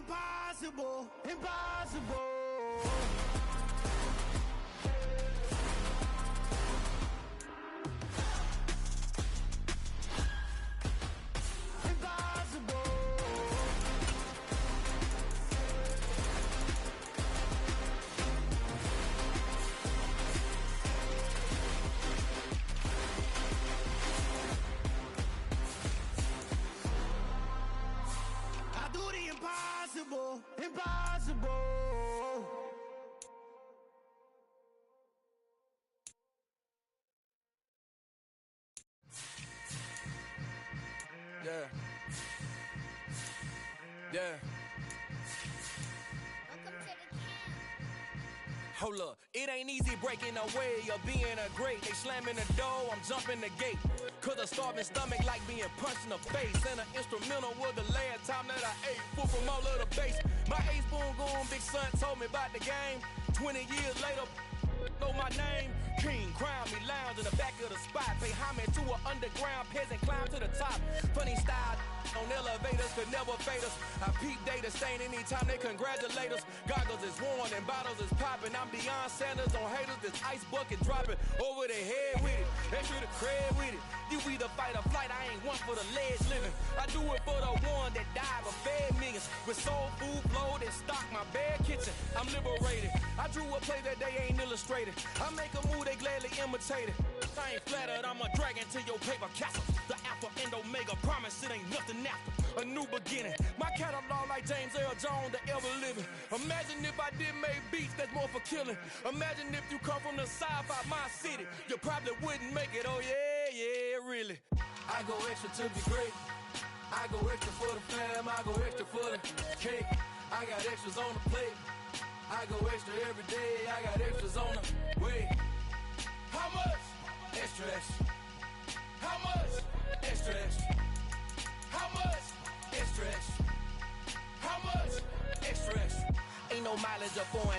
impossible, impossible. Impossible. Yeah. Hold up, it ain't easy breaking away or being a great. They slamming the door, I'm jumping the gate. Cause a starving stomach like being punched in the face. And an instrumental was the last time that I ate. Food from all of the base. My ace boom goon, big son told me about the game. 20 years later, know my name. King, crown me, lounge in the back of the spot. Pay homage to an underground peasant, climb to the top. Funny style on elevators could never fade us. I peep data stain anytime they congratulate us. Goggles is worn and bottles is popping. I'm Deion Sanders on haters, this ice bucket dropping over their head with it. Extra the cred with it. You either fight or flight, I ain't one for the ledge living. I do it for the one that died but fed millions. With soul food flowed and stock my bad kitchen. I'm liberated. I drew a play that they ain't illustrated. I make a move, they gladly imitate it. I ain't flattered, I'm a dragon to your paper castle. The alpha and omega, promise it ain't nothing after. A new beginning. My catalog like James Earl Jones, the ever living. Imagine if I did make beats that's more for killing. Imagine if you come from the sci-fi, my city. You probably wouldn't make it, oh yeah, really. I go extra to be great. I go extra for the fam, I go extra for the cake. I got extras on the plate. I go extra every day, I got extras on the way. How much? Extra, extra. How much? Extra, extra. How much? Extra, extra. How much? Extra, extra. Ain't no mileage or $4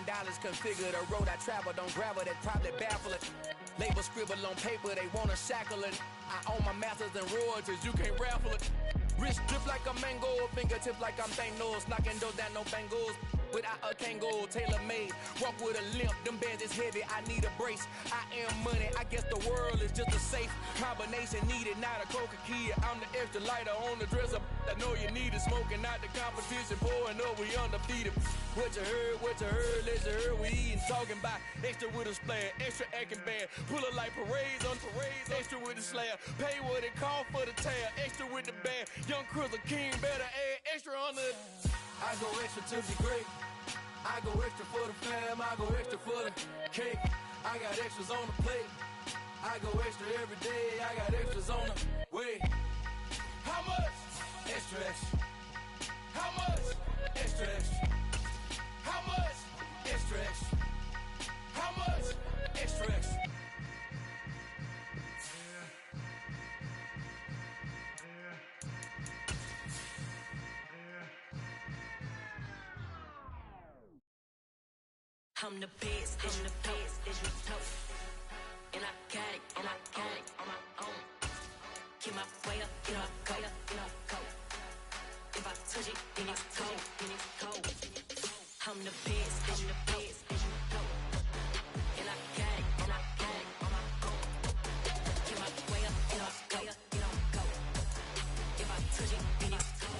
configure the road I travel. Don't gravel, that probably baffle it. Label scribble on paper, they wanna shackle it. I own my masters and royalties, you can't raffle it. Wrist drip like a mango, fingertips like I'm Thanos. Knocking those down, no bangles. Without a Kangol, tailor-made. Walk with a limp, them bands is heavy, I need a brace. I am money, I guess the world is just a safe combination needed, not a coca key. I'm the extra lighter on the dresser. I know you need it, smoking out the competition, pouring up, we undefeated. What you heard, let you heard, we eating, talking about extra with a splash, extra acting bad. Pull it like parades on parades, extra with the slab. Pay what it cost for the tab, extra with the band. Young Cruz, a king, better add extra on the. I go extra to be great. I go extra for the fam, I go extra for the cake. I got extras on the plate. I go extra every day, I got extras on the way. How much? Extra, extra. How much? Extra, extra. How much? Extra, extra. How much? Extra, extra. I'm the best, I'm the best, is you know. And I got it on my own. Get my way up, get up, go, go. If I touch it, then it's cold, I'm the best, I'm the best, is you know. And I got it on my own. Get my way up, get up, go. If I touch it, then it's cold.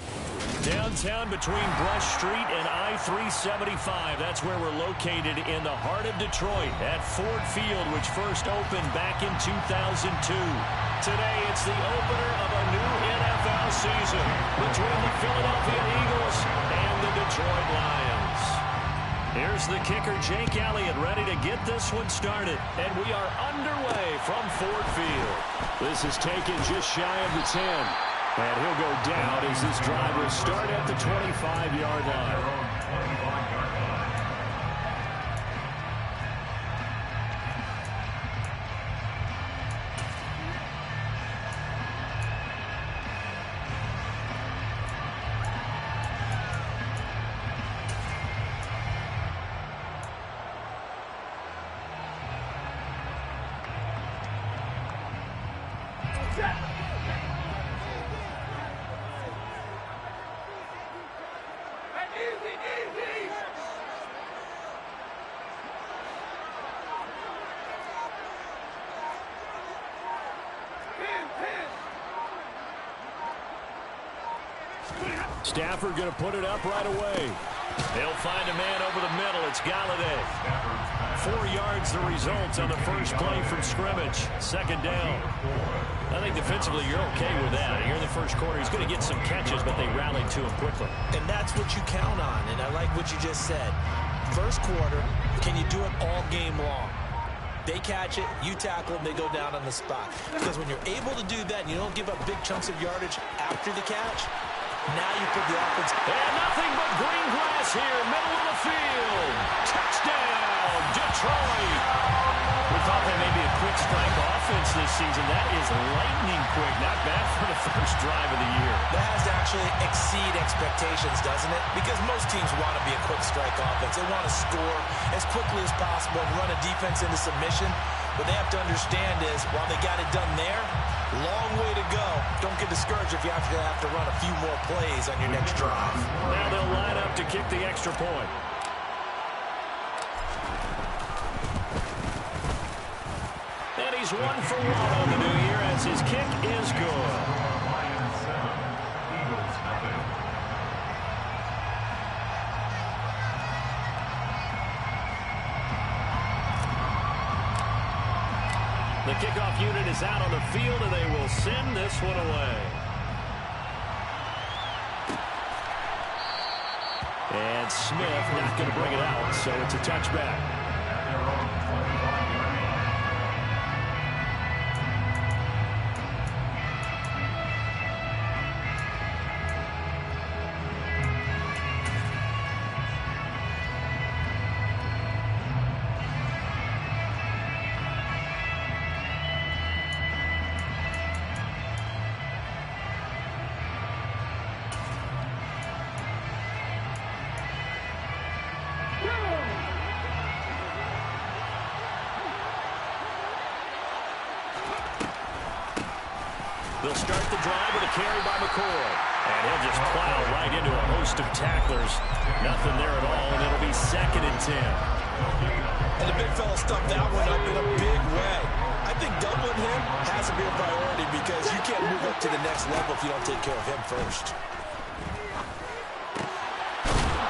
Downtown between Brush Street and I-375. That's where we're located in the heart of Detroit at Ford Field, which first opened back in 2002. Today, it's the opener of a new NFL season between the Philadelphia Eagles and the Detroit Lions. Here's the kicker, Jake Elliott, ready to get this one started. And we are underway from Ford Field. This is taken just shy of the 10. And he'll go down as his drive will start at the 25-yard line. Stafford going to put it up right away. They'll find a man over the middle. It's Galladay. 4 yards the result on the first play from scrimmage. Second down. I think defensively you're okay with that. Here in the first quarter, he's going to get some catches, but they rallied to him quickly. And that's what you count on, and I like what you just said. First quarter, can you do it all game long? They catch it, you tackle them, they go down on the spot. Because when you're able to do that and you don't give up big chunks of yardage after the catch, now you put the offense. And nothing but green grass here, middle of the field. Touchdown, Detroit. We thought that may be a quick strike offense this season. That is lightning quick. Not bad for the first drive of the year. That has to actually exceed expectations, doesn't it? Because most teams want to be a quick strike offense. They want to score as quickly as possible and run a defense into submission. What they have to understand is, while they got it done there, long way to go. Don't get discouraged if you have to run a few more plays on your next drive. Now they'll line up to kick the extra point. And he's 1 for 1 on the new year as his kick is good. The kickoff unit is out on the field, and they will send this one away. And Smith not going to bring it out, so it's a touchback. They'll start the drive with a carry by McCoy. And he'll just plow right into a host of tacklers. Nothing there at all, and it'll be 2nd and 10. And the big fella stuffed that one up in a big way. I think doubling him has to be a priority because you can't move up to the next level if you don't take care of him first.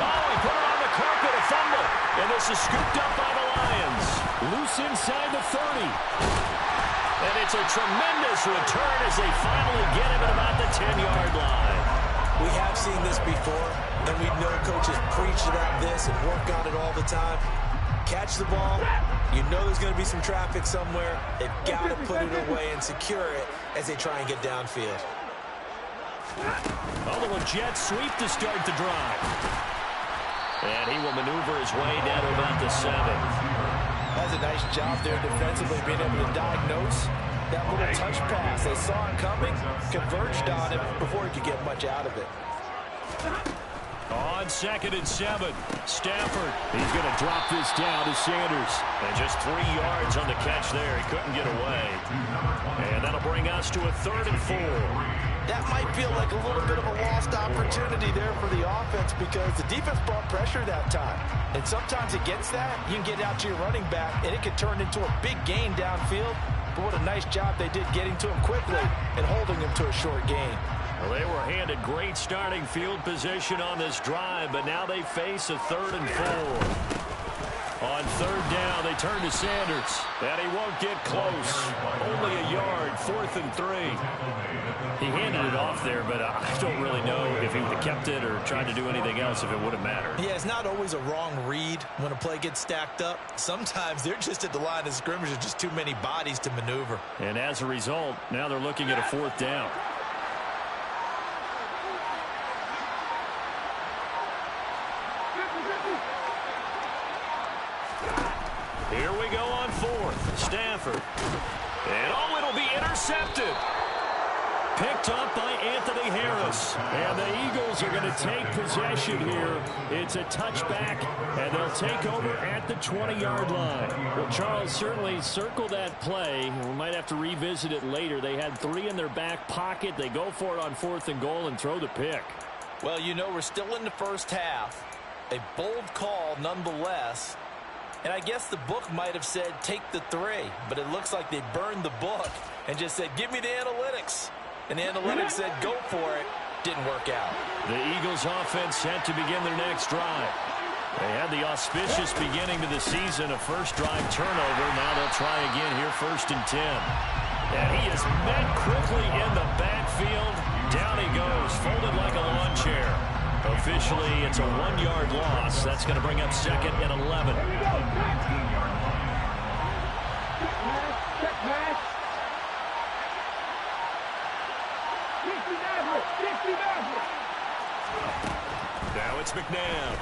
Oh, he put it on the carpet, a fumble. And this is scooped up by the Lions. Loose inside the 30. And it's a tremendous return as they finally get him at about the 10-yard line. We have seen this before, and we know coaches preach about this and work on it all the time. Catch the ball. You know there's going to be some traffic somewhere. They've got to put it away and secure it as they try and get downfield. Although a jet sweep to start the drive. And he will maneuver his way down to about the 7. That's a nice job there defensively, being able to diagnose that little touch pass. They saw it coming, converged on him before he could get much out of it. On 2nd and 7, Stafford. He's going to drop this down to Sanders. And just 3 yards on the catch there. He couldn't get away. And that'll bring us to a 3rd and 4. That might feel like a little bit of a lost opportunity there for the offense because the defense brought pressure that time. And sometimes against that, you can get out to your running back, and it can turn into a big gain downfield. But what a nice job they did getting to him quickly and holding him to a short gain. Well, they were handed great starting field position on this drive, but now they face a 3rd and 4. On 3rd down, they turn to Sanders, and he won't get close. Only a yard, 4th and 3. He handed it off there, but I don't really know if he would have kept it or tried to do anything else if it would have mattered. Yeah, it's not always a wrong read when a play gets stacked up. Sometimes they're just at the line of scrimmage with just too many bodies to maneuver. And as a result, now they're looking at a 4th down. Here we go on 4th. Stafford. And oh, it'll be intercepted. Picked up by Anthony Harris. And the Eagles are going to take possession here. It's a touchback, and they'll take over at the 20-yard line. Well, Charles, certainly circle that play. We might have to revisit it later. They had 3 in their back pocket. They go for it on 4th and goal and throw the pick. Well, you know we're still in the first half. A bold call nonetheless. And I guess the book might have said take the 3, but it looks like they burned the book and just said give me the analytics. And the analytics said go for it. Didn't work out. The Eagles offense set to begin their next drive. They had the auspicious beginning to the season, a first drive turnover. Now they'll try again here, 1st and 10. And he is met quickly in the backfield. Down he goes, folded like a lawn chair. Officially, it's a 1-yard loss. That's going to bring up 2nd and 11. Now it's McNabb.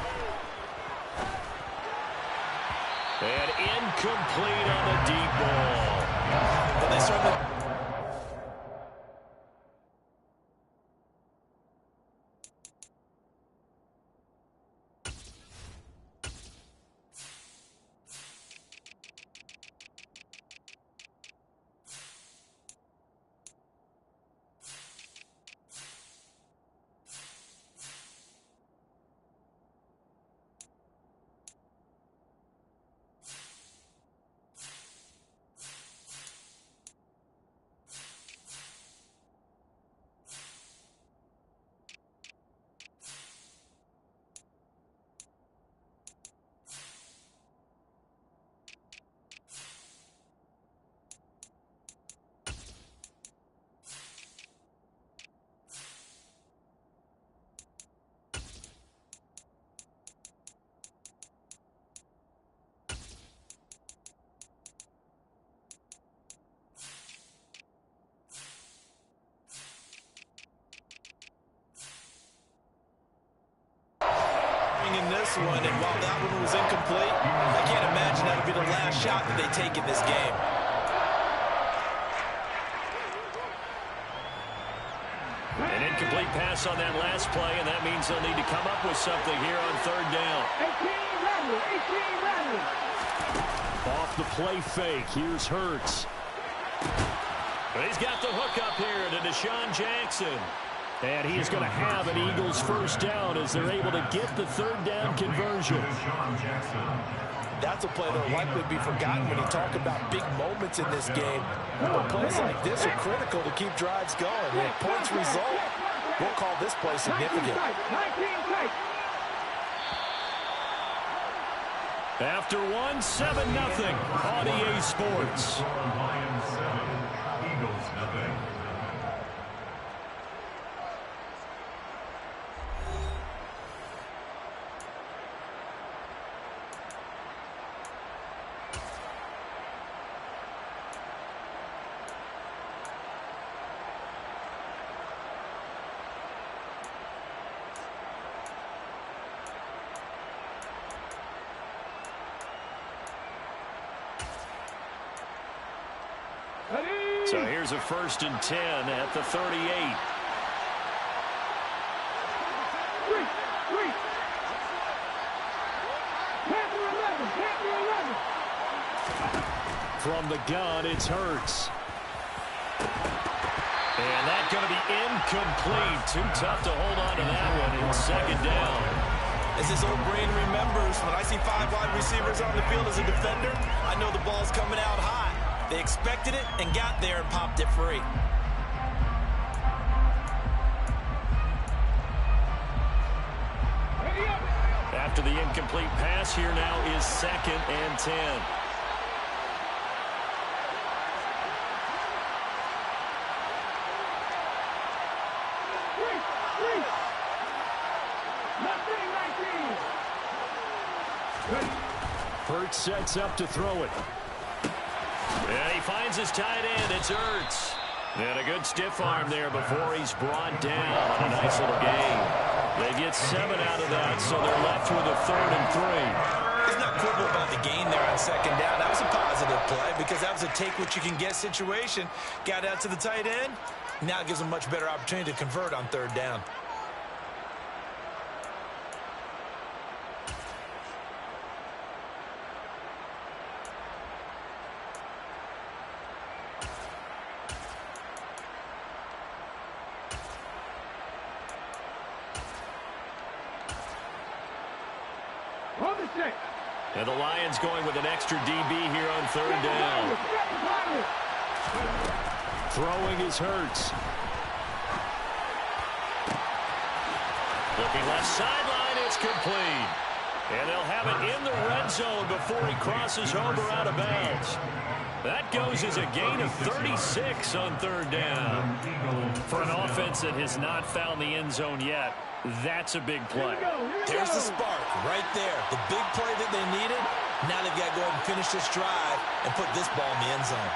And incomplete on the deep ball. But they certainly... in this one, and while that one was incomplete, I can't imagine that'll be the last shot that they take in this game. An incomplete pass on that last play, and that means they'll need to come up with something here on 3rd down. 18 Off the play fake, here's Hurts. But he's got the hook up here to Deshaun Jackson. And he is going to have an Eagles 1st down as they're able to get the 3rd down conversion. That's a play that will likely be forgotten when you talk about big moments in this game. But plays like this are critical to keep drives going. And if points result, we'll call this play significant. After 1, 7-0 on EA Sports. Lions 7, Eagles nothing. So here's a 1st and 10 at the 38. From the gun, it's Hurts. And that's going to be incomplete. Too tough to hold on to that one in 2nd down. As this old brain remembers, when I see 5 wide receivers on the field as a defender, I know the ball's coming out high. They expected it and got there and popped it free. After the incomplete pass, here now is 2nd and 10. Hurts sets up to throw it. And he finds his tight end. It's Hurts. And a good stiff arm there before he's brought down. A nice little gain. They get 7 out of that, so they're left with a 3rd and 3. He's not quibble about the gain there on 2nd down. That was a positive play because that was a take-what-you-can-get situation. Got out to the tight end. Now it gives him a much better opportunity to convert on 3rd down. And the Lions going with an extra DB here on third down. Throwing is Hurts. Looking left sideline, it's complete. And they'll have it in the red zone before he crosses over out of bounds. That goes as a gain of 36 on third down. For an offense that has not found the end zone yet, that's a big play. There's the spark right there. The big play that they needed. Now they've got to go ahead and finish this drive and put this ball in the end zone.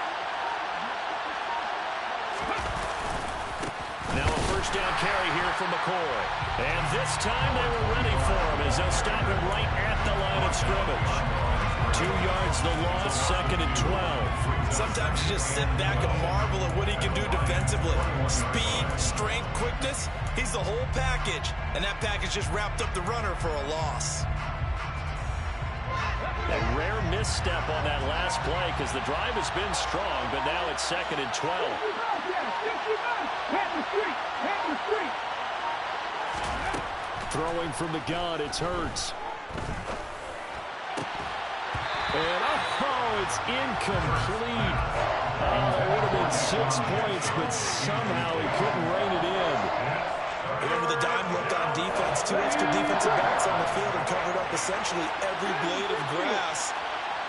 Now a first down carry here from McCoy. And this time they were ready for him as they'll stop him right at the line of scrimmage. 2 yards the loss, second and 12. Sometimes you just sit back and marvel at what he can do defensively. Speed, strength, quickness, he's the whole package. And that package just wrapped up the runner for a loss. A rare misstep on that last play because the drive has been strong, but now it's second and 12. Throwing from the gun, it's Hurts. And it's incomplete. It would have been 6 points, but somehow he couldn't rein it in. Remember the dime looked on defense. 2 extra defensive backs on the field and covered up essentially every blade of grass.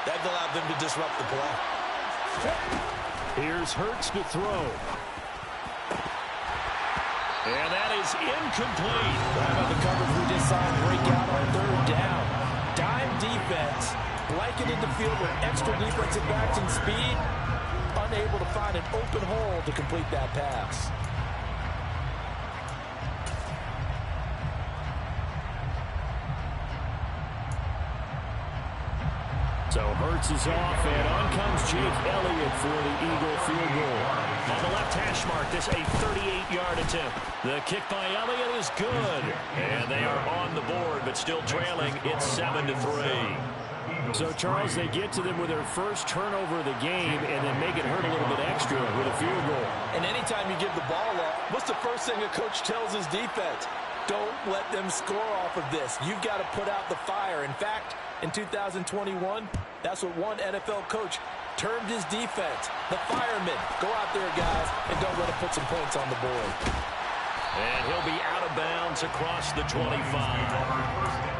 That allowed them to disrupt the play. Here's Hurts to throw. And that is incomplete. How about the coverage we just saw break out on third down? Dime defense, blanketed the field with extra defensive backs and speed, unable to find an open hole to complete that pass. So Hurts is off, and on comes Jake Elliott for the Eagle field goal. On the left hash mark, this a 38-yard attempt. The kick by Elliott is good, and they are on the board, but still trailing. It's 7-3. So, Charles, they get to them with their first turnover of the game and then make it hurt a little bit extra with a field goal. And anytime you give the ball up, what's the first thing a coach tells his defense? Don't let them score off of this. You've got to put out the fire. In fact, in 2021, that's what one NFL coach termed his defense. The firemen. Go out there, guys, and don't let them put some points on the board. And he'll be out of bounds across the 25.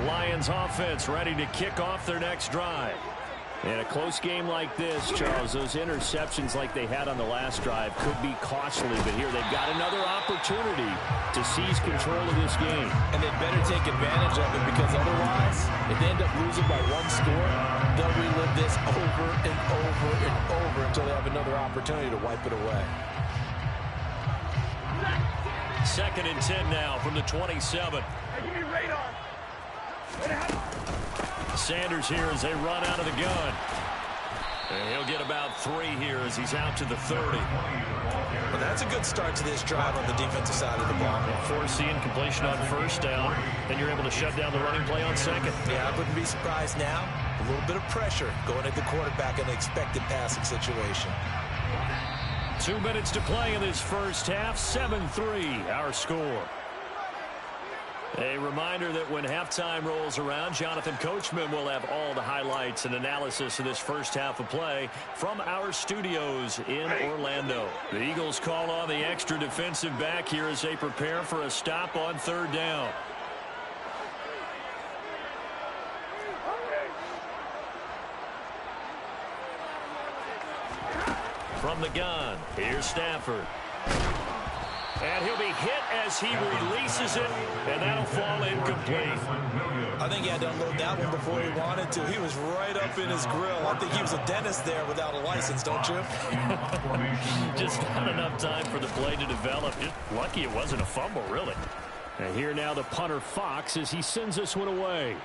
Lions offense ready to kick off their next drive. In a close game like this, Charles, those interceptions like they had on the last drive could be costly, but here they've got another opportunity to seize control of this game. And they'd better take advantage of it, because otherwise, if they end up losing by 1 score, they'll relive this over and over and over until they have another opportunity to wipe it away. 2nd and 10 now from the 27. Sanders here as they run out of the gun. And he'll get about 3 here as he's out to the 30. Well, that's a good start to this drive on the defensive side of the ball. Forcing completion on first down. Then you're able to shut down the running play on second. Yeah, I wouldn't be surprised now. A little bit of pressure going at the quarterback in an expected passing situation. 2 minutes to play in this first half. 7-3 our score. A reminder that when halftime rolls around, Jonathan Coachman will have all the highlights and analysis of this first half of play from our studios in Orlando. The Eagles call on the extra defensive back here as they prepare for a stop on third down. From the gun, here's Stafford. And he'll be hit as he releases it, and that'll fall incomplete. I think he had to unload that one before he wanted to. He was right up in his grill. I think he was a dentist there without a license, don't you? Just not enough time for the play to develop. Just lucky it wasn't a fumble, really. And here now the punter Fox as he sends this one away.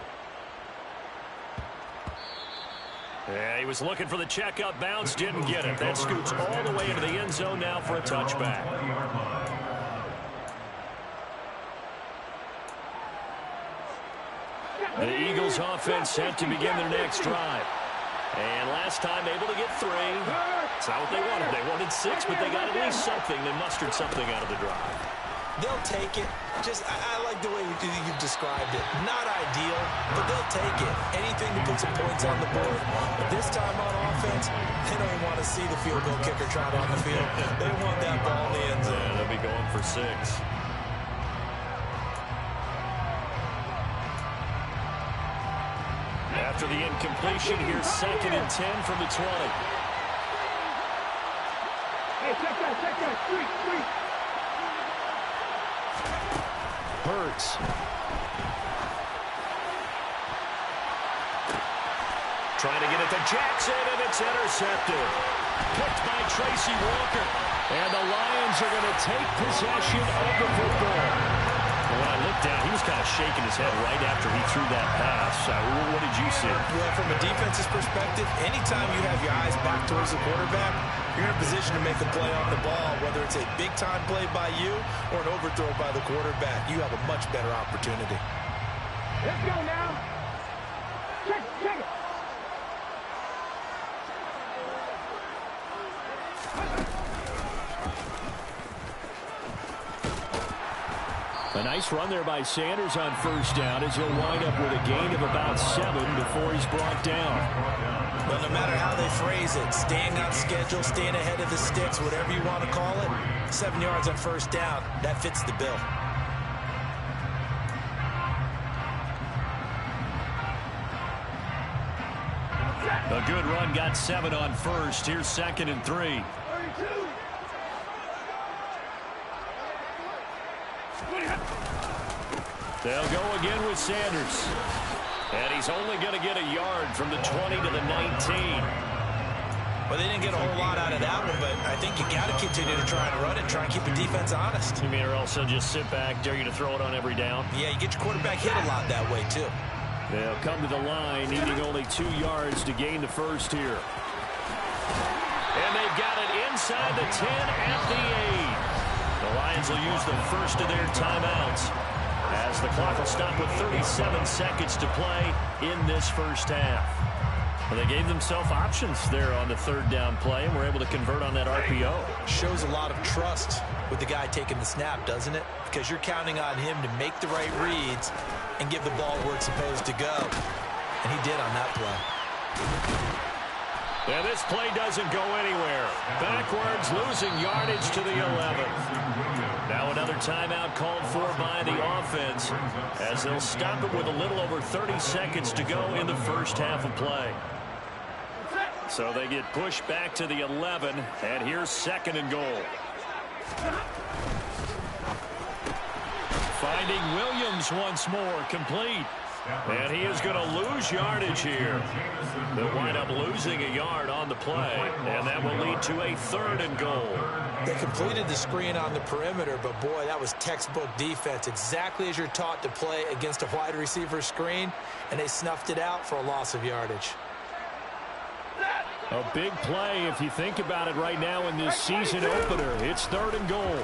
Yeah, he was looking for the checkup bounce, didn't get it. That scoots all the way into the end zone now for a touchback. The Eagles offense set to begin their next drive. And last time able to get 3. It's not what they wanted. They wanted 6, but they got at least something. They mustered something out of the drive. They'll take it. I like the way you've described it. Not ideal, but they'll take it. Anything to put some points on the board. But this time on offense, they don't even want to see the field goal kicker trot on the field. They want that ball in the end zone. Yeah, they'll be going for 6. After the incompletion, here's 2nd and 10 from the 20. Hey, check that, street. Hurts. Trying to get it to Jackson, and it's intercepted. Picked by Tracy Walker. And the Lions are going to take possession of the football. When I looked down, he was kind of shaking his head right after he threw that pass. What did you see? Well, from a defense's perspective, anytime you have your eyes back towards the quarterback, you're in a position to make a play on the ball, whether it's a big-time play by you or an overthrow by the quarterback. You have a much better opportunity. Let's go now. Check it. A nice run there by Sanders on first down as he'll wind up with a gain of about 7 before he's brought down. Well, no matter how they phrase it, staying on schedule, staying ahead of the sticks, whatever you want to call it, 7 yards on first down, that fits the bill. A good run, got 7 on first. Here's 2nd and 3. They'll go again with Sanders. And he's only going to get a yard from the 20 to the 19. Well, they didn't get a whole lot out of that one, but I think you got to continue to try and run it, try and keep the defense honest. You mean, or else they'll just sit back, dare you to throw it on every down? Yeah, you get your quarterback hit a lot that way, too. They'll come to the line, needing only 2 yards to gain the first here. And they've got it inside the 10 at the 8. The Lions will use the first of their timeouts as the clock will stop with 37 seconds to play in this first half. Well, they gave themselves options there on the third down play and were able to convert on that RPO. Shows a lot of trust with the guy taking the snap, doesn't it? Because you're counting on him to make the right reads and give the ball where it's supposed to go. And he did on that play. And this play doesn't go anywhere. Backwards, losing yardage to the 11. Now another timeout called for by the offense as they'll stop it with a little over 30 seconds to go in the first half of play. So they get pushed back to the 11, and here's 2nd and goal. Finding Williams once more, complete. And he is going to lose yardage here. They'll wind up losing a yard on the play, and that will lead to a 3rd and goal. They completed the screen on the perimeter, but boy, that was textbook defense. Exactly as you're taught to play against a wide receiver screen, and they snuffed it out for a loss of yardage. A big play if you think about it right now in this season opener. It's 3rd and goal.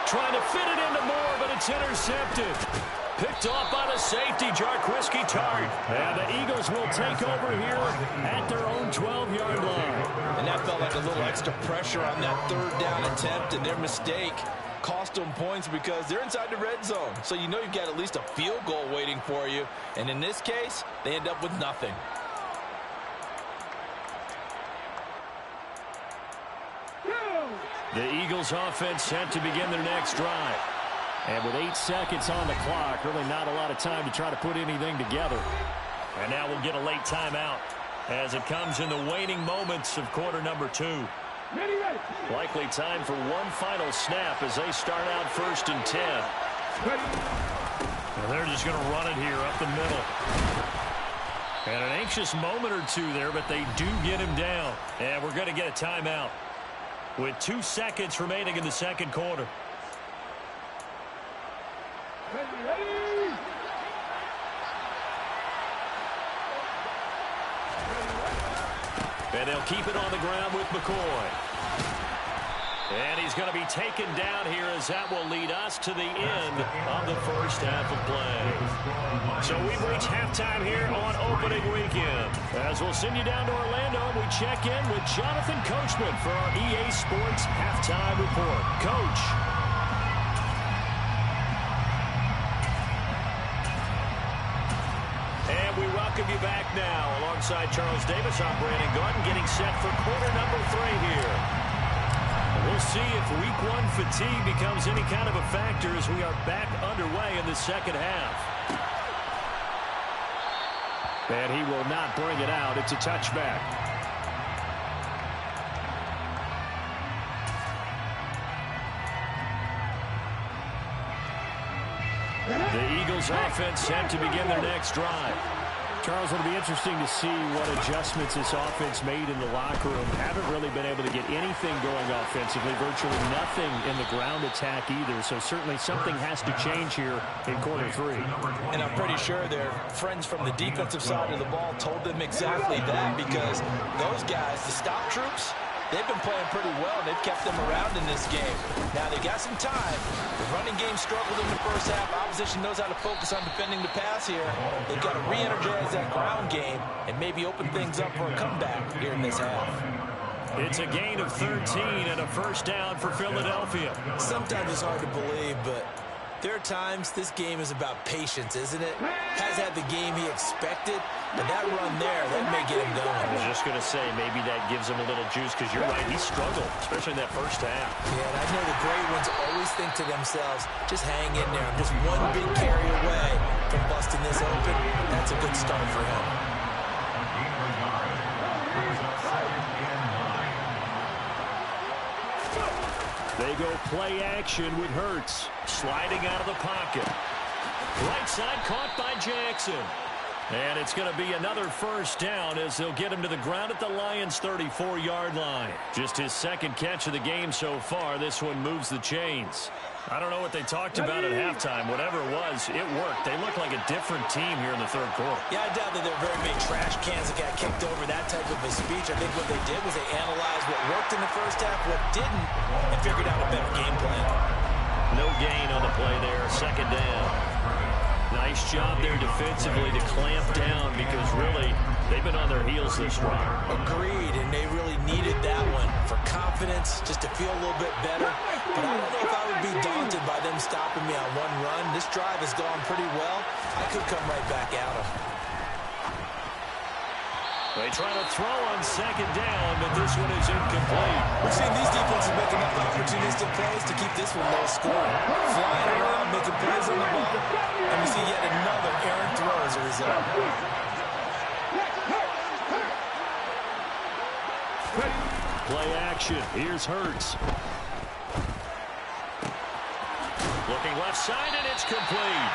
Trying to fit it into Moore, but it's intercepted. Picked off by the safety, Jarquiski Tartt. And the Eagles will take over here at their own 12-yard line. And that felt like a little extra pressure on that 3rd down attempt, and their mistake cost them points because they're inside the red zone. So you know you've got at least a field goal waiting for you. And in this case, they end up with nothing. The Eagles offense set to begin their next drive. And with 8 seconds on the clock, really not a lot of time to try to put anything together. And now we'll get a late timeout as it comes in the waning moments of quarter number 2. Likely time for one final snap as they start out 1st and 10. And they're just going to run it here up the middle. And an anxious moment or two there, but they do get him down. And we're going to get a timeout with 2 seconds remaining in the second quarter. And they'll keep it on the ground with McCoy. And he's going to be taken down here as that will lead us to the end of the first half of play. So we've reached halftime here on opening weekend. As we'll send you down to Orlando, we check in with Jonathan Coachman for our EA Sports Halftime Report. Coach. And we welcome you back now. Alongside Charles Davis, I'm Brandon Garden, getting set for quarter number 3 here. We'll see if week 1 fatigue becomes any kind of a factor as we are back underway in the second half. And he will not bring it out. It's a touchback. The Eagles offense set to begin their next drive. Charles, it'll be interesting to see what adjustments this offense made in the locker room. Haven't really been able to get anything going offensively, virtually nothing in the ground attack either. So certainly something has to change here in quarter 3. And I'm pretty sure their friends from the defensive side of the ball told them exactly that, because those guys, the stop troops, they've been playing pretty well, and they've kept them around in this game. Now, they got some time. The running game struggled in the first half. Opposition knows how to focus on defending the pass here. They've got to re-energize that ground game and maybe open things up for a comeback here in this half. It's a gain of 13 and a first down for Philadelphia. Sometimes it's hard to believe, but there are times this game is about patience, isn't it? Has had the game he expected, but that run there, that may get him going. I was just going to say, maybe that gives him a little juice, because you're right, he struggled, especially in that first half. Yeah, and I know the great ones always think to themselves, just hang in there. I'm just one big carry away from busting this open. That's a good start for him. They go play action with Hurts. Sliding out of the pocket. Right side caught by Jackson. And it's going to be another first down as they'll get him to the ground at the Lions' 34-yard line. Just his second catch of the game so far. This one moves the chains. I don't know what they talked about at halftime. Whatever it was, it worked. They look like a different team here in the third quarter. Yeah, I doubt that there are very many trash cans that got kicked over, that type of a speech. I think what they did was they analyzed what worked in the first half, what didn't, and figured out a better game plan. No gain on the play there. Second down. Nice job there defensively to clamp down, because really they've been on their heels this run. Agreed, and they really needed that one for confidence, just to feel a little bit better. But I don't know if I would be daunted by them stopping me on one run. This drive has gone pretty well. I could come right back at them. They try to throw on second down, but this one is incomplete. We've seen these defenses make enough opportunistic plays to keep this one low scoring. Flying around, making plays on the ball, and we see yet another errant throw as a result. Play action. Here's Hurts. Looking left side, and it's complete.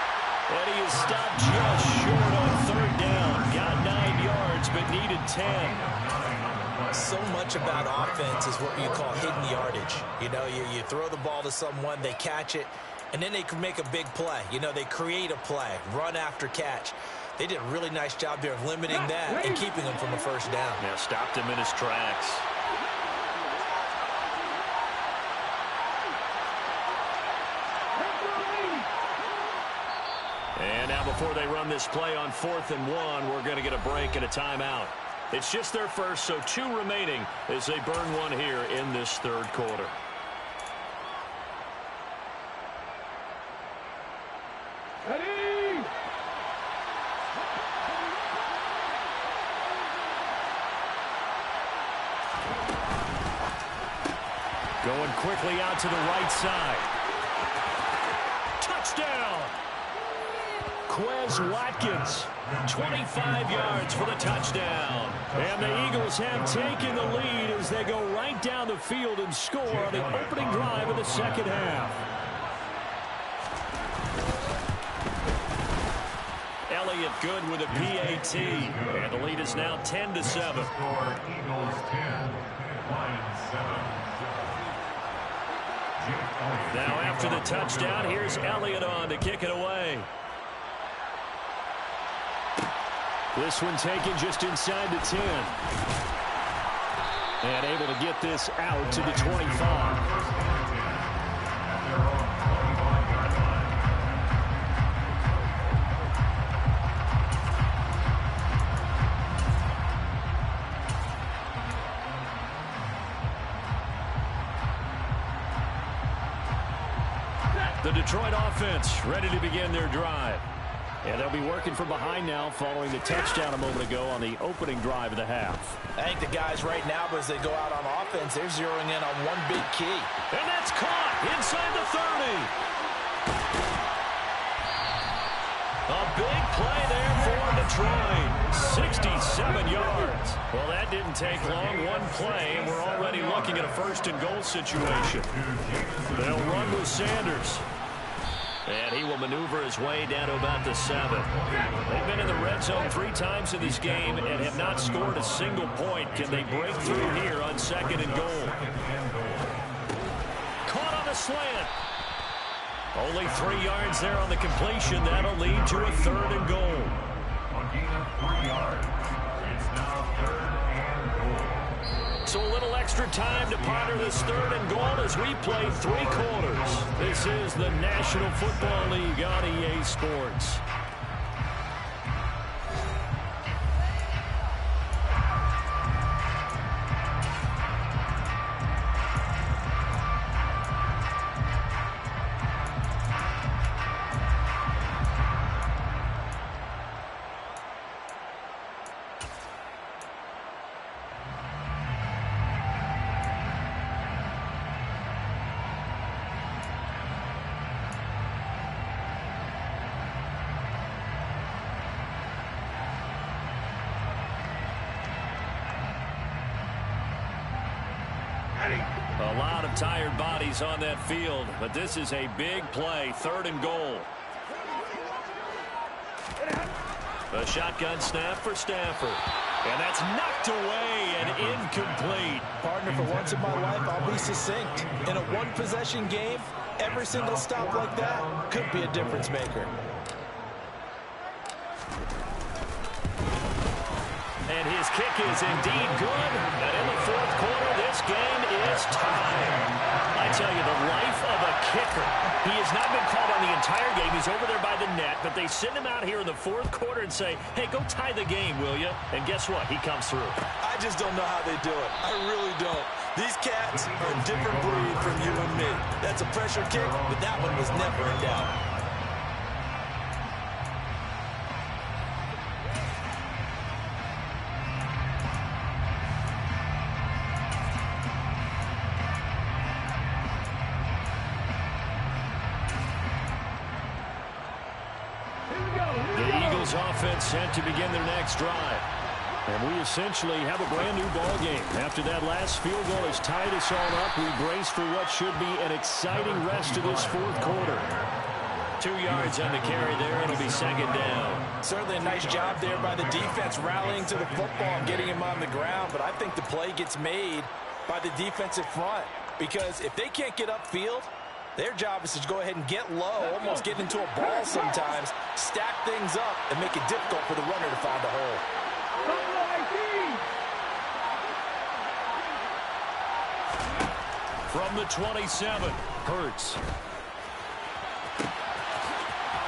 And he is stopped just short on third down. Got 9 yards, but needed 10. So much about offense is what you call hidden yardage. You know, you throw the ball to someone, they catch it, and then they can make a big play. You know, they create a play, run after catch. They did a really nice job there of limiting that and keeping him from a first down. Yeah, stopped him in his tracks. And now before they run this play on 4th and 1, we're going to get a break and a timeout. It's just their first, so 2 remaining as they burn one here in this third quarter. Ready? Going quickly out to the right side. Touchdown! Quez Watkins, 25 yards for the touchdown. And the Eagles have taken the lead as they go right down the field and score on the opening drive of the second half. Elliott good with a PAT. And the lead is now 10-7. Eagles 10, Lions 7. Now after the touchdown, here's Elliott on to kick it away. This one taken just inside the 10. And able to get this out to the 25. The Detroit offense ready to begin their drive. And they'll be working from behind now following the touchdown a moment ago on the opening drive of the half. I think the guys right now, as they go out on offense, they're zeroing in on one big key. And that's caught inside the 30. A big play there for Detroit. 67 yards. Well, that didn't take long. One play, and we're already looking at a first-and-goal situation. They'll run with Sanders. And he will maneuver his way down to about the 7. They've been in the red zone 3 times in this game and have not scored a single point. Can they break through here on 2nd and goal? Caught on the slant. Only 3 yards there on the completion. That'll lead to a 3rd and goal. On gain of 3 yards. It's now 3rd and goal. So a little extra time to ponder this 3rd and goal as we play 3 quarters. This is the National Football League on EA Sports. A lot of tired bodies on that field, but this is a big play, 3rd and goal. A shotgun snap for Stafford. And that's knocked away and incomplete. Partner, for once in my life, I'll be succinct. In a one-possession game, every single stop like that could be a difference maker. And his kick is indeed good. And in the 4th quarter, this game is tied. I tell you, the life of a kicker. He has not been called on the entire game. He's over there by the net, but they send him out here in the 4th quarter and say, hey, go tie the game, will you? And guess what? He comes through. I just don't know how they do it. I really don't. These cats are a different breed from you and me. That's a pressure kick, but that one was never in doubt. Offense set to begin their next drive. And we essentially have a brand new ball game. After that last field goal has tied us all up, we brace for what should be an exciting rest of this 4th quarter. 2 yards on the carry there. It'll be 2nd down. Certainly a nice job there by the defense rallying to the football and getting him on the ground. But I think the play gets made by the defensive front. Because if they can't get upfield, their job is to go ahead and get low, almost get into a ball sometimes, stack things up, and make it difficult for the runner to find a hole. From the 27, Hurts.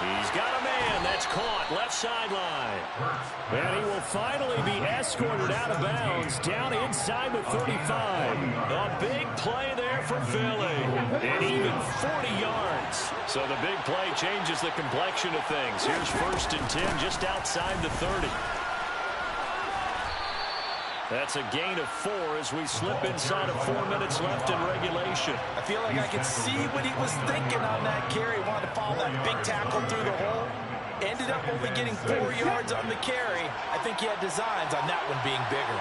He's got a man. That's caught. Left sideline. And he will finally be escorted out of bounds down inside the 35. A big play there for Philly. And even 40 yards. So the big play changes the complexion of things. Here's 1st and 10 just outside the 30. That's a gain of 4 as we slip inside of 4 minutes left in regulation. I feel like I could see what he was thinking on that carry. He wanted to follow that big tackle through the hole. Ended up only getting 4 yards on the carry. I think he had designs on that one being bigger.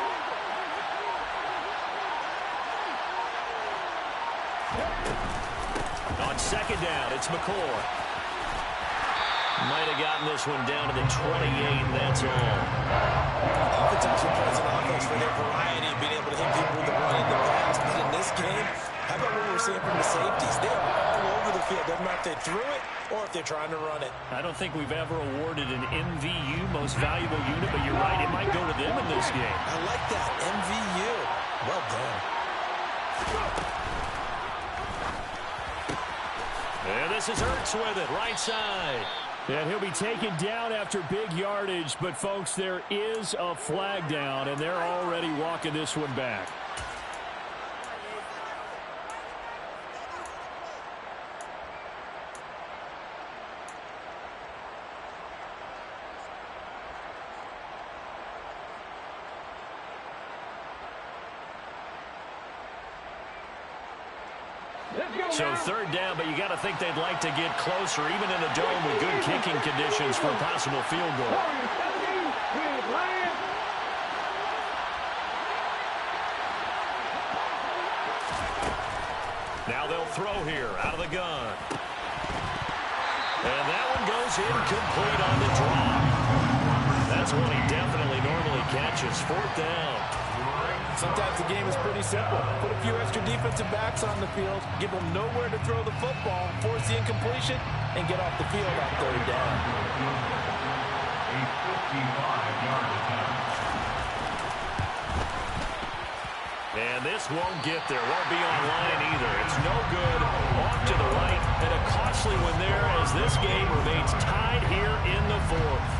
On 2nd down, it's McCoy. Might have gotten this one down to the 28, and that's all. Oftentimes we're present offense for their variety of being able to hit people with the run in the past. But in this game, how about what we're seeing from the safeties? They are all over the field. Doesn't matter if they threw it or if they're trying to run it. I don't think we've ever awarded an MVU, most valuable unit, but you're right, it might go to them in this game. I like that, MVU. Well done. And this is Ertz with it, right side. And he'll be taken down after big yardage, but folks, there is a flag down, and they're already walking this one back. So 3rd down, but you got to think they'd like to get closer, even in a dome with good kicking conditions for a possible field goal. Now they'll throw here out of the gun. And that one goes incomplete on the drop. That's one he definitely normally catches. 4th down. Sometimes the game is pretty simple. Put a few extra defensive backs on the field, give them nowhere to throw the football, force the incompletion, and get off the field on 3rd down. A 55-yard attempt. And this won't get there. Won't be online either. It's no good. Off to the right. And a costly one there as this game remains tied here in the 4th.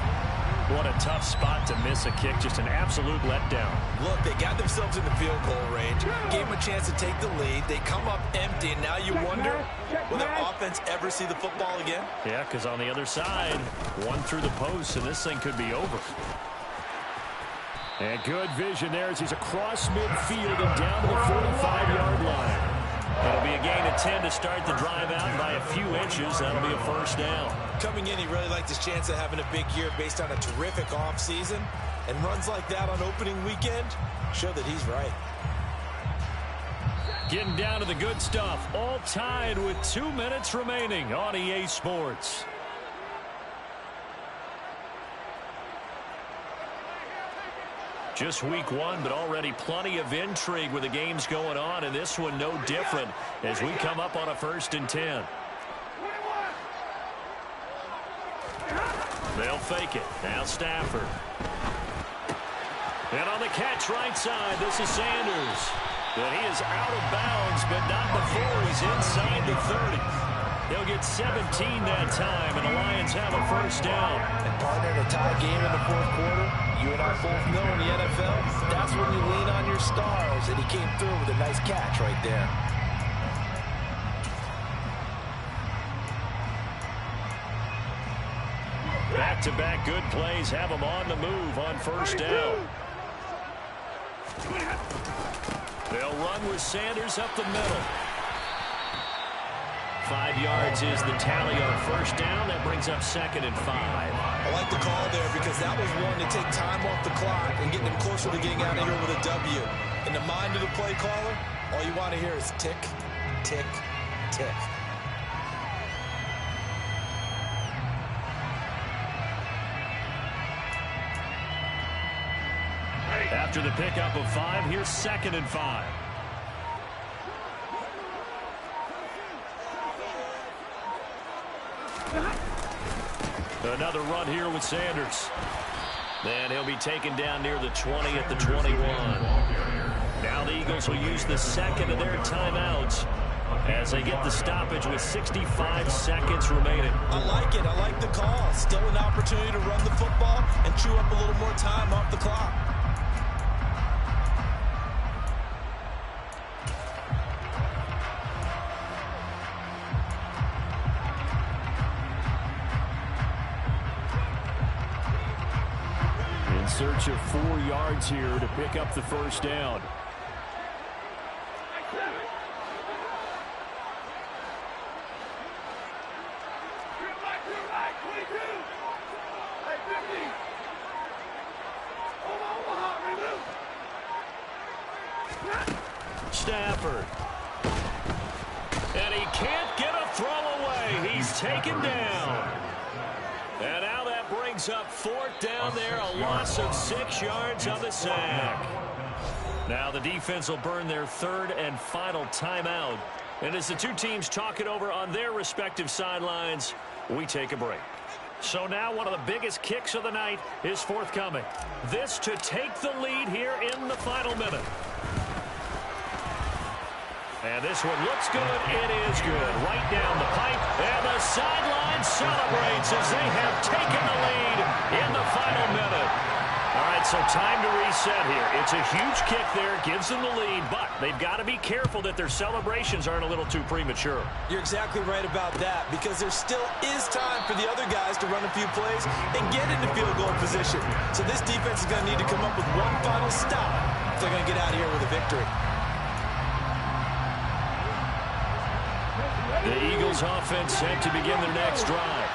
What a tough spot to miss a kick. Just an absolute letdown. Look, they got themselves in the field goal range. Gave them a chance to take the lead. They come up empty, and now you wonder, will their offense ever see the football again? Yeah, because on the other side, one through the post, and this thing could be over. And good vision there as he's across midfield and down to the 45-yard line. It'll be a gain of 10 to start the drive out by a few inches. That'll be a 1st down. Coming in, he really liked his chance of having a big year based on a terrific offseason. And runs like that on opening weekend show that he's right. Getting down to the good stuff. All tied with 2 minutes remaining on EA Sports. Just week 1, but already plenty of intrigue with the games going on, and this one no different as we come up on a 1st and 10. They'll fake it. Now Stafford. And on the catch right side, this is Sanders. And he is out of bounds, but not before he's inside the 30. They'll get 17 that time, and the Lions have a 1st down. And partner, in a tie game in the 4th quarter, you and I both know in the NFL, that's when you lean on your stars, and he came through with a nice catch right there. Back-to-back good plays have them on the move on 1st down. They'll run with Sanders up the middle. 5 yards is the tally on 1st down. That brings up 2nd and 5. I like the call there because that was one to take time off the clock and get them closer to getting out of here with a W. In the mind of the play caller, all you want to hear is tick, tick, tick. After the pickup of 5, here's 2nd and 5. Another run here with Sanders. And he'll be taken down near the 20 at the 21. Now the Eagles will use the 2nd of their timeouts as they get the stoppage with 65 seconds remaining. I like it. I like the call. Still an opportunity to run the football and chew up a little more time off the clock. In search of 4 yards here to pick up the first down. Stafford. And he can't get a throw away. He's taken down. And now that brings up 4th down there, a loss of 6 yards on the sack. Now the defense will burn their 3rd and final timeout. And as the two teams talk it over on their respective sidelines, we take a break. So now one of the biggest kicks of the night is forthcoming. This to take the lead here in the final minute. And this one looks good. It is good. Right down the pipe. And the sideline celebrates as they have taken the lead in the final minute. All right, so time to reset here. It's a huge kick there. Gives them the lead, but they've got to be careful that their celebrations aren't a little too premature. You're exactly right about that, because there still is time for the other guys to run a few plays and get into field goal position. So this defense is going to need to come up with one final stop if they're going to get out of here with a victory. The Eagles offense set to begin their next drive.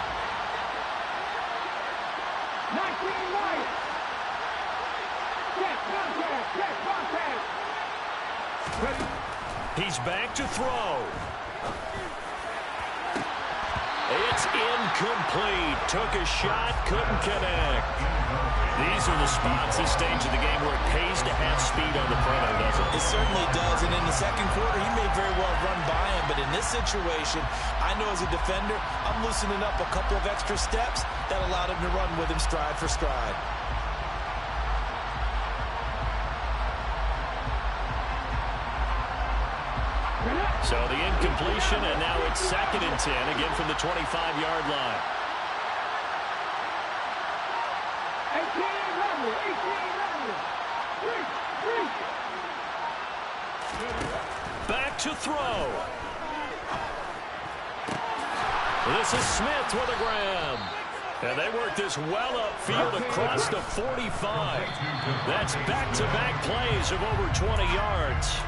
He's back to throw. It's incomplete. Took a shot, couldn't connect. These are the spots, this stage of the game, where it pays to have speed on the perimeter, doesn't it? It certainly does, and in the second quarter, he may very well run by him, but in this situation, I know as a defender, I'm loosening up a couple of extra steps that allowed him to run with him stride for stride. So the incompletion, and now it's 2nd and 10, again from the 25-yard line. 18, back to throw. This is Smith with a grab. And they work this well upfield across the 45. That's back-to-back plays of over 20 yards.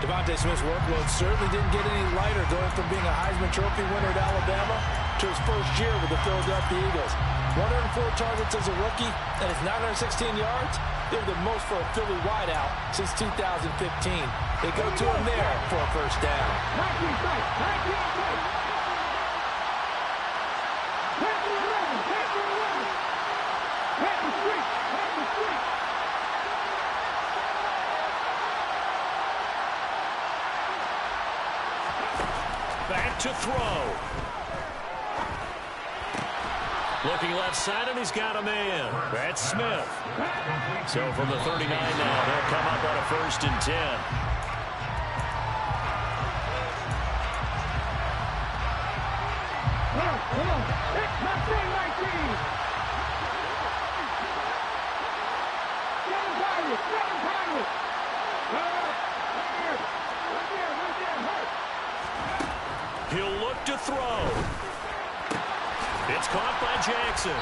Devontae Smith's workload certainly didn't get any lighter, going from being a Heisman Trophy winner at Alabama to his first year with the Philadelphia Eagles. 104 targets as a rookie, and his 916 yards, they were the most for a Philly wideout since 2015. They go to him there for a first down. Back to throw. Looking left side, and he's got a man. That's Smith. So from the 39 now, they'll come up on a 1st and 10. Come on. It's my thing, 19. Seven Congress. He'll look to throw. It's caught by Jackson.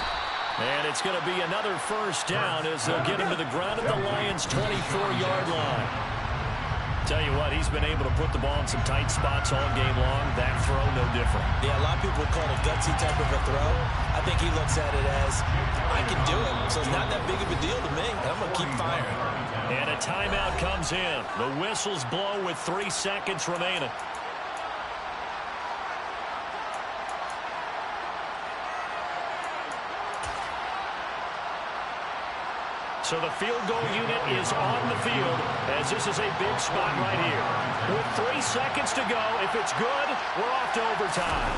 And it's going to be another first down as they'll get him to the ground at the Lions' 24-yard line. Tell you what, he's been able to put the ball in some tight spots all game long. That throw, no different. Yeah, a lot of people would call it a gutsy type of a throw. I think he looks at it as, I can do it, so it's not that big of a deal to me. I'm going to keep firing. And a timeout comes in. The whistles blow with 3 seconds remaining. So the field goal unit is on the field as this is a big spot right here. With 3 seconds to go, if it's good, we're off to overtime.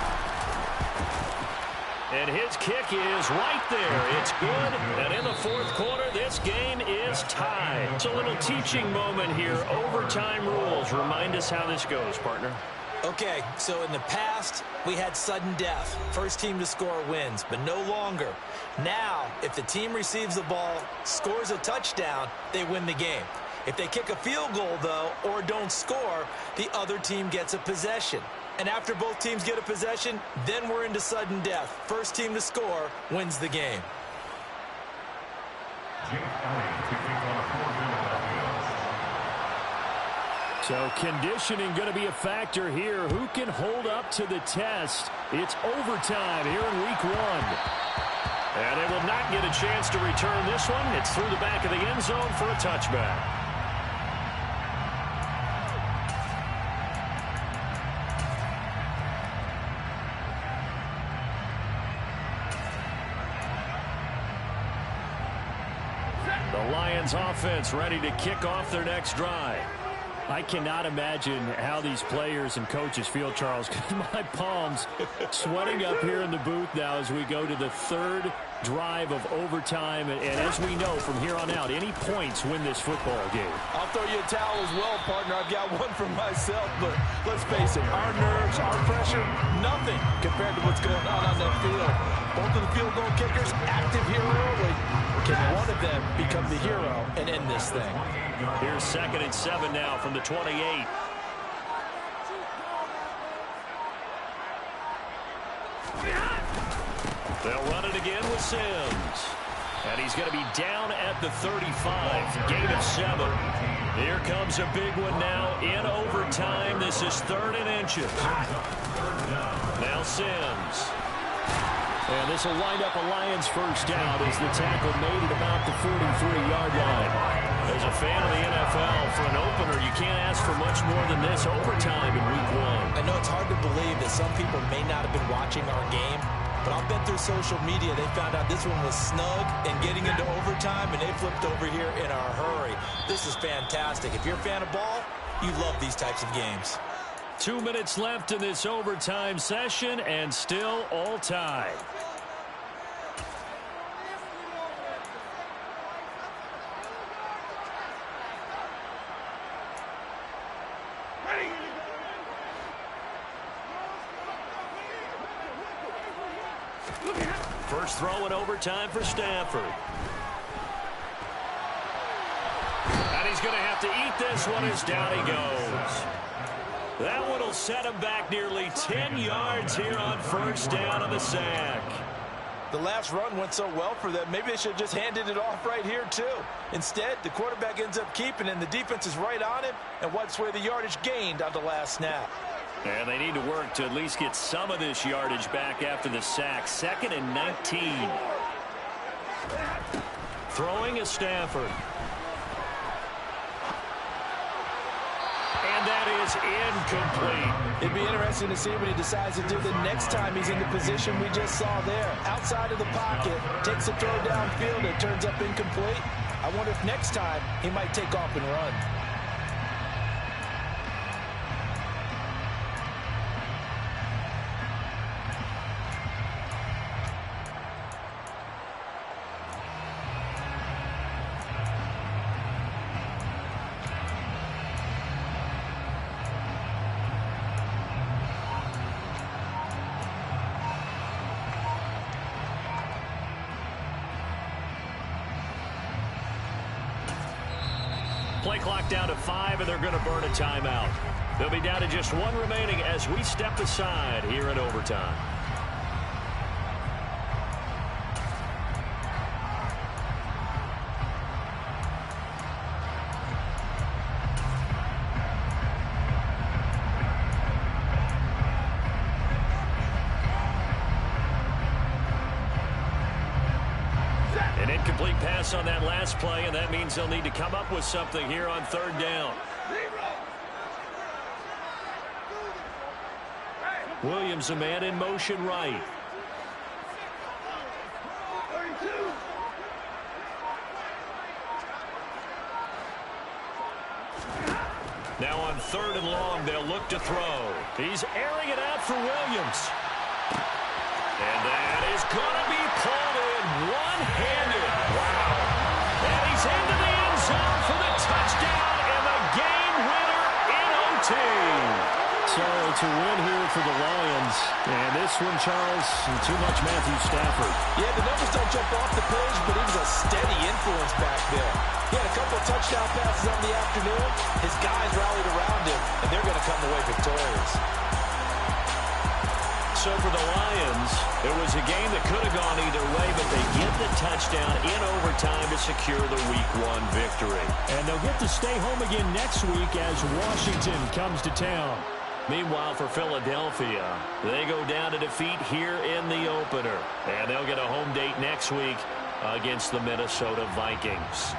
And his kick is right there. It's good. And in the fourth quarter, this game is tied. It's a little teaching moment here. Overtime rules. Remind us how this goes, partner. Okay, so in the past, we had sudden death. First team to score wins, but no longer. Now, if the team receives the ball, scores a touchdown, they win the game. If they kick a field goal, though, or don't score, the other team gets a possession. And after both teams get a possession, then we're into sudden death. First team to score wins the game. So conditioning going to be a factor here. Who can hold up to the test? It's overtime here in week 1. And they will not get a chance to return this one. It's through the back of the end zone for a touchback. The Lions offense ready to kick off their next drive. I cannot imagine how these players and coaches feel, Charles. My palms sweating up here in the booth now as we go to the third drive of overtime. And as we know from here on out, any points win this football game. I'll throw you a towel as well, partner. I've got one for myself, but let's face it, our nerves, our pressure, nothing compared to what's going on that field. Both of the field goal kickers active here early. Can one of them become the hero and end this thing? Here's 2nd and 7 now from the 28. They'll run it again with Sims. And he's going to be down at the 35. Gain of 7. Here comes a big one now in overtime. This is 3rd and inches. Now Sims. And this will wind up a Lions first down as the tackle made at about the 43-yard line. As a fan of the NFL, for an opener, you can't ask for much more than this overtime in week 1. I know it's hard to believe that some people may not have been watching our game, but I'll bet through social media they found out this one was snug and getting into overtime, and they flipped over here in a hurry. This is fantastic. If you're a fan of ball, you love these types of games. 2 minutes left in this overtime session, and still all tied. First throw in overtime for Stafford. And he's going to have to eat this one as down he goes. That one will set him back nearly 10 yards here on first down on the sack. The last run went so well for them, maybe they should have just handed it off right here too. Instead, the quarterback ends up keeping it, and the defense is right on him and wipes away the yardage gained on the last snap. And they need to work to at least get some of this yardage back after the sack. 2nd and 19. Throwing is Stafford. And that is incomplete. It'd be interesting to see what he decides to do the next time he's in the position we just saw there. Outside of the pocket, takes a throw downfield, it turns up incomplete. I wonder if next time he might take off and run. Play clock down to 5, and they're going to burn a timeout. They'll be down to just 1 remaining as we step aside here in overtime. An incomplete pass on that last play, and that means they'll need to come up with something here on 3rd down. Williams, a man in motion right. Now on 3rd and long, they'll look to throw. He's airing it out for Williams. And that is going to be pulled in one-handed. Wow. And he's into the end zone for the touchdown and the game winner in OT. So it's a win here for the Lions. And this one, Charles, too much Matthew Stafford. Yeah, the numbers don't jump off the page, but he was a steady influence back there. He had a couple of touchdown passes on the afternoon. His guys rallied around him, and they're going to come away victorious. So for the Lions, it was a game that could have gone either way, but they get the touchdown in overtime to secure the Week 1 victory. And they'll get to stay home again next week as Washington comes to town. Meanwhile, for Philadelphia, they go down to defeat here in the opener. And they'll get a home date next week against the Minnesota Vikings.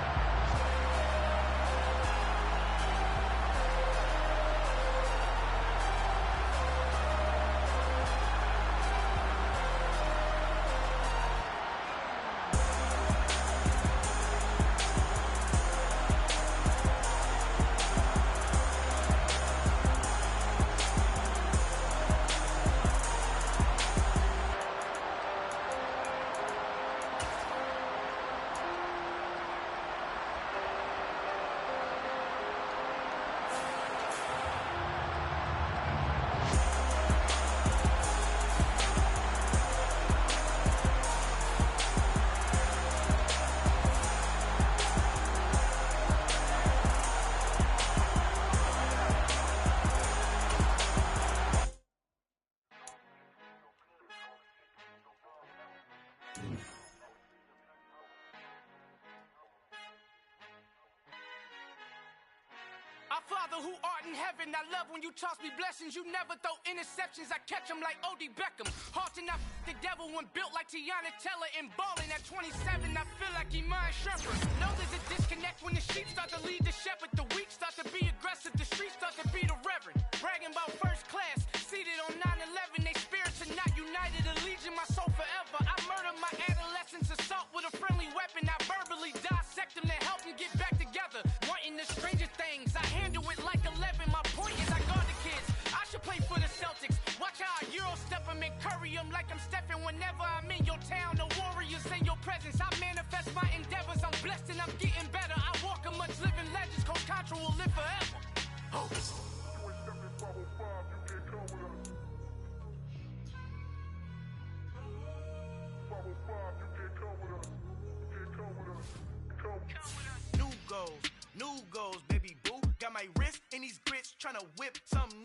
Our Father who art in heaven, I love when you toss me blessings. You never throw interceptions, I catch them like O.D. Beckham. Hard to not the devil when built like Tiana Teller and balling at 27. I feel like Iman Shumpert. Know there's a disconnect when the sheep start to lead the shepherd. The weak start to be aggressive, the streets start to be the reverend. Bragging about first class, seated on 9/11. They spirits are not united, allegiance my soul forever. I murder my adolescence, assault with a friendly weapon. I verbally dissect them to help them get back together. Wanting the stranger things, I handle it like 11. My point is I guard the kids. I should play for the Celtics. Watch how I Euro step them and curry them like I'm stepping. Whenever I'm in your town, the Warriors in your presence. I manifest my endeavors. I'm blessed and I'm getting better. I walk amongst living legends. Coach Contra will live forever. Oh. New goals, baby boo. Got my wrist in these grits, tryna whip some new.